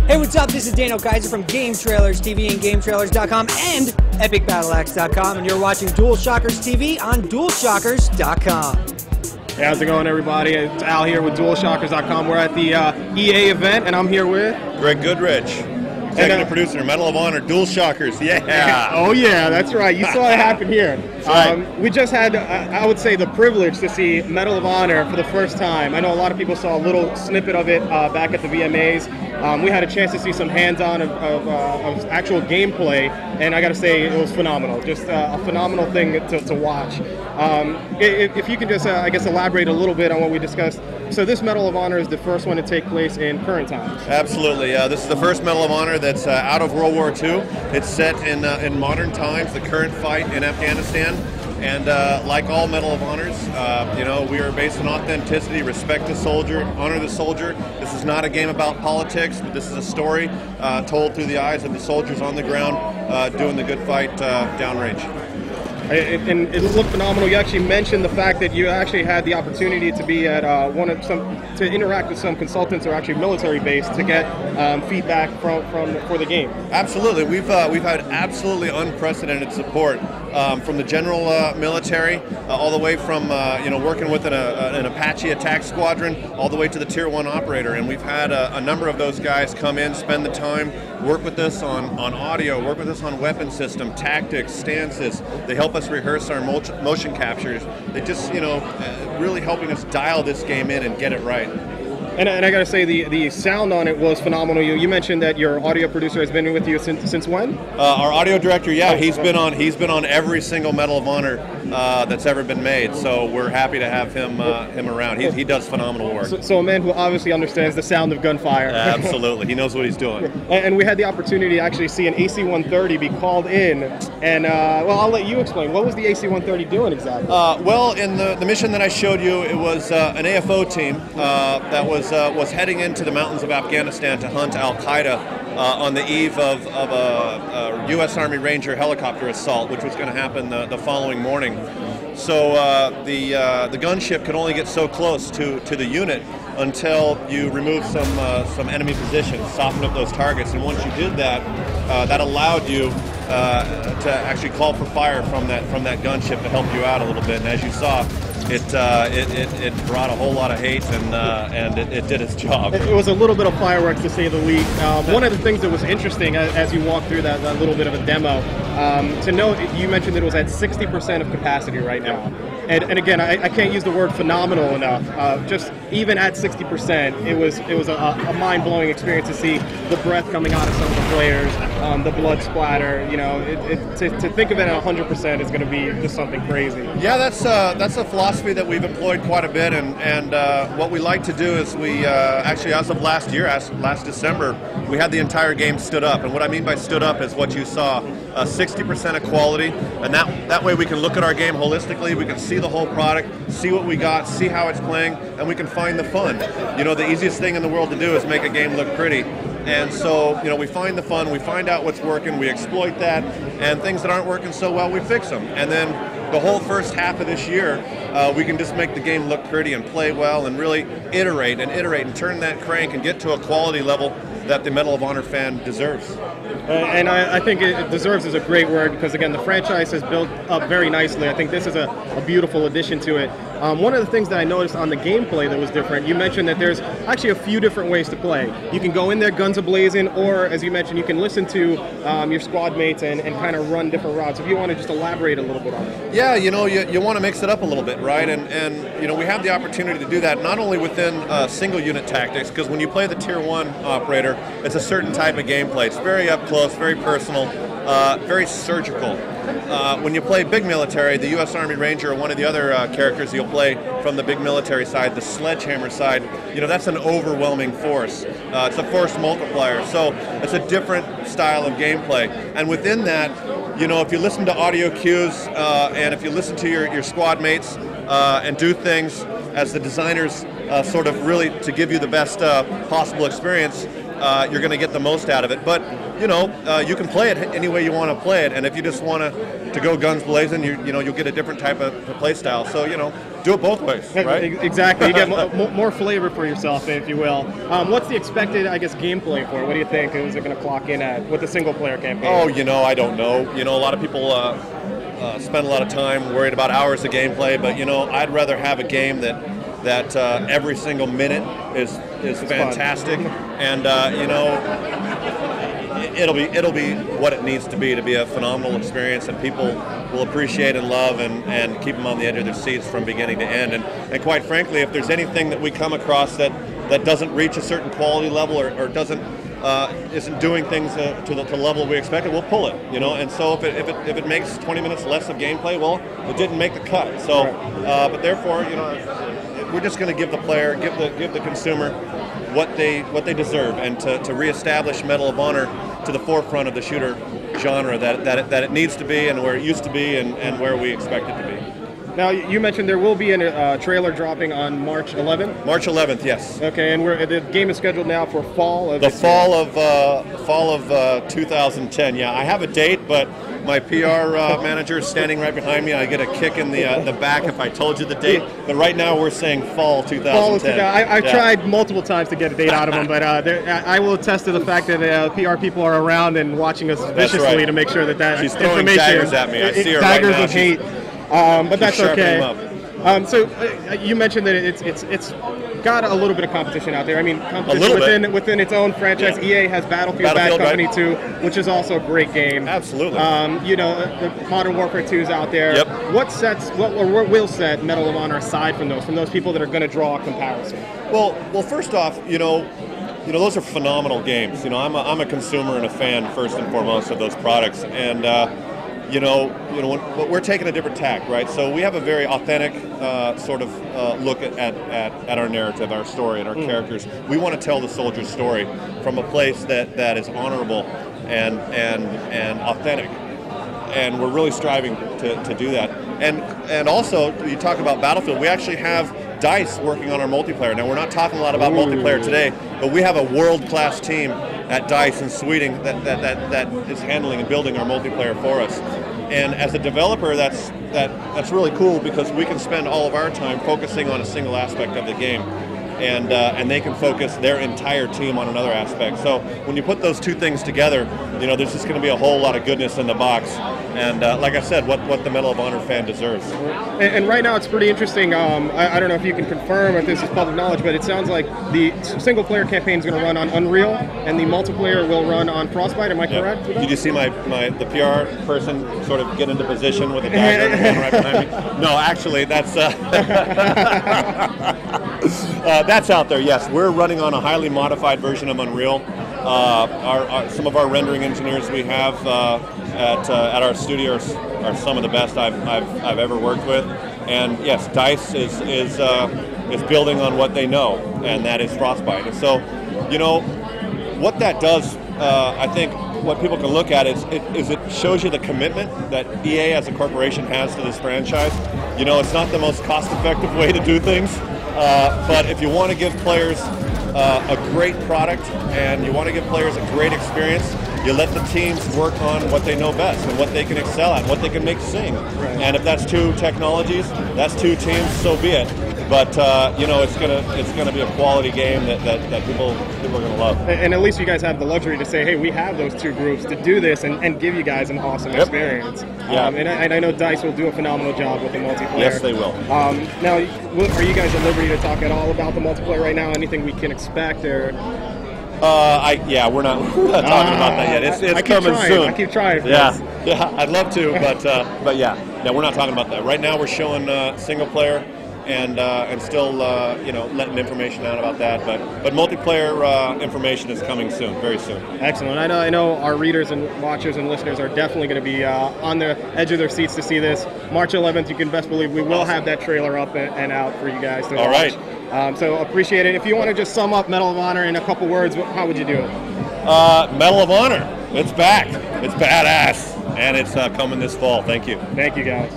Hey, what's up? This is Daniel Kaiser from Game Trailers TV and GameTrailers.com and EpicBattleAxe.com, and you're watching DualShockers TV on DualShockers.com. Hey, how's it going, everybody? It's Al here with DualShockers.com. We're at the EA event, and I'm here with Greg Goodrich, executive producer, Medal of Honor, DualShockers. Yeah. Oh yeah, that's right. You saw it happen here. Right. We just had, I would say, the privilege to see Medal of Honor for the first time. I know a lot of people saw a little snippet of it back at the VMAs. We had a chance to see some hands-on of actual gameplay, and I got to say, it was phenomenal. Just a phenomenal thing to watch. If you can just, I guess, elaborate a little bit on what we discussed. So this Medal of Honor is the first one to take place in current times. Absolutely. This is the first Medal of Honor that's out of World War II. It's set in modern times, the current fight in Afghanistan. And like all Medal of Honors, we are based on authenticity, respect the soldier, honor the soldier. This is not a game about politics, but this is a story told through the eyes of the soldiers on the ground doing the good fight downrange. And it looked phenomenal. You actually mentioned the fact that you actually had the opportunity to be at to interact with some consultants or actually military based to get feedback for the game. Absolutely, we've had absolutely unprecedented support from the general military, all the way from working with an Apache attack squadron, all the way to the Tier 1 operator. And we've had a number of those guys come in, spend the time, work with us on audio, work with us on weapon system, tactics, stances. They help us rehearse our motion captures. They just, really helping us dial this game in and get it right. And I gotta say, the sound on it was phenomenal. You mentioned that your audio producer has been with you since when? Our audio director, yeah, he's been on every single Medal of Honor that's ever been made. So we're happy to have him around. He does phenomenal work. So a man who obviously understands the sound of gunfire. Absolutely, he knows what he's doing. And we had the opportunity to actually see an AC-130 be called in. And well, I'll let you explain. What was the AC-130 doing exactly? Well, in the mission that I showed you, it was an AFO team that was heading into the mountains of Afghanistan to hunt Al-Qaeda on the eve of a U.S. Army Ranger helicopter assault, which was going to happen the following morning. So the gunship could only get so close to the unit until you remove some enemy positions, soften up those targets. And once you did that, that allowed you to actually call for fire from that gunship to help you out a little bit. And as you saw, it brought a whole lot of hate, and it did its job. It was a little bit of fireworks, to say the least. One of the things that was interesting as you walked through that little bit of a demo, to note, you mentioned that it was at 60% of capacity right now. And again, I can't use the word phenomenal enough. Just even at 60%, it was a mind-blowing experience to see the breath coming out of some of the players, the blood splatter. To think of it at 100% is going to be just something crazy. Yeah, that's a philosophy that we've employed quite a bit, and what we like to do is we actually, as of last December, we had the entire game stood up. And what I mean by stood up is what you saw, 60% of quality, and that way we can look at our game holistically. We can see the whole product, see what we got, see how it's playing, and we can find the fun. The easiest thing in the world to do is make a game look pretty. And so, we find the fun, we find out what's working, we exploit that, and things that aren't working so well, we fix them. And then the whole first half of this year, we can just make the game look pretty and play well and really iterate and turn that crank and get to a quality level that the Medal of Honor fan deserves. And I think it deserves is a great word, because again, the franchise has built up very nicely. I think this is a beautiful addition to it. One of the things that I noticed on the gameplay that was different, you mentioned that there's actually a few different ways to play. You can go in there guns a-blazing, or as you mentioned, you can listen to your squad mates and kind of run different routes. If you want to just elaborate a little bit on that. Yeah, you want to mix it up a little bit, right? And we have the opportunity to do that not only within single unit tactics, because when you play the Tier 1 operator, it's a certain type of gameplay. It's very up close, very personal, very surgical. When you play big military, the U.S. Army Ranger or one of the other characters you'll play from the big military side, the sledgehammer side, that's an overwhelming force. It's a force multiplier, so it's a different style of gameplay. And within that, if you listen to audio cues and if you listen to your squad mates and do things as the designers sort of really to give you the best possible experience, you're going to get the most out of it. But you can play it any way you want to play it, and if you just want to go guns blazing, you'll get a different type of play style. So do it both ways, right? Exactly. You get more flavor for yourself, if you will. What's the expected, I guess, gameplay for it? What do you think? Is it going to clock in at with the single-player campaign? Oh, I don't know. A lot of people spend a lot of time worried about hours of gameplay, but I'd rather have a game that every single minute is fantastic, and it'll be what it needs to be a phenomenal experience, and people will appreciate and love and keep them on the edge of their seats from beginning to end. And quite frankly, if there's anything that we come across that doesn't reach a certain quality level or isn't doing things to the level we expected, we'll pull it. And so if it makes 20 minutes less of gameplay, well, it didn't make the cut. So, but therefore, we're just going to give the player, give the consumer what they deserve, and to reestablish Medal of Honor to the forefront of the shooter genre that it needs to be, and where it used to be, and where we expect it to be. Now, you mentioned there will be a trailer dropping on March 11th? March 11th, yes. Okay, and the game is scheduled now for fall of fall of 2010. Yeah, I have a date, but my PR manager is standing right behind me. I get a kick in the back if I told you the date. But right now we're saying fall 2010. I've tried multiple times to get a date out of them, but I will attest to the fact that PR people are around and watching us viciously to make sure that She's throwing daggers at me. I see her daggers right now. of hate. But that's okay. So you mentioned that it's got a little bit of competition out there. I mean, competition within its own franchise. Yeah. EA has Battlefield Bad Company 2, which is also a great game. Absolutely. The Modern Warfare 2 is out there. Yep. What will set Medal of Honor aside from those people that are going to draw a comparison? Well, first off, those are phenomenal games. I'm a consumer and a fan first and foremost of those products, and but we're taking a different tack, right? So we have a very authentic sort of look at our narrative, our story, and our characters. We want to tell the soldier's story from a place that is honorable and authentic, and we're really striving to do that. And also, you talk about Battlefield. We actually have DICE working on our multiplayer. Now, we're not talking a lot about multiplayer today, but we have a world-class team at DICE in Sweden that is handling and building our multiplayer for us. And as a developer, that's really cool, because we can spend all of our time focusing on a single aspect of the game, and they can focus their entire team on another aspect. So when you put those two things together, there's just going to be a whole lot of goodness in the box. And like I said, what the Medal of Honor fan deserves. And right now it's pretty interesting. I don't know if you can confirm if this is public knowledge, but it sounds like the single-player campaign is going to run on Unreal, and the multiplayer will run on Frostbite. Am I correct? Did you see the PR person sort of get into position with a dagger right behind me? No, actually, that's that's out there. Yes, we're running on a highly modified version of Unreal. Some of our rendering engineers we have at our studio are some of the best I've ever worked with, and yes, DICE is building on what they know, and that is Frostbite. And so, what that does, I think, what people can look at is it shows you the commitment that EA as a corporation has to this franchise. It's not the most cost-effective way to do things, but if you want to give players a great product and you want to give players a great experience, you let the teams work on what they know best and what they can excel at, what they can make sing. Right. And if that's two technologies, that's two teams, so be it. But it's gonna be a quality game that people are gonna love. And at least you guys have the luxury to say, hey, we have those two groups to do this and give you guys an awesome experience. Yeah. And I know DICE will do a phenomenal job with the multiplayer. Yes, they will. Now, are you guys at liberty to talk at all about the multiplayer right now? Anything we can expect, or? We're not talking about that yet. It's coming soon. I keep trying. Yeah, I'd love to, but yeah, we're not talking about that right now. We're showing single player and still letting information out about that. But multiplayer information is coming soon, very soon. Excellent. I know our readers and watchers and listeners are definitely going to be on the edge of their seats to see this. March 11th, you can best believe we will have that trailer up and out for you guys to watch. All right. So appreciate it. If you want to just sum up Medal of Honor in a couple words, how would you do it? Medal of Honor. It's back. It's badass. And it's coming this fall. Thank you. Thank you, guys.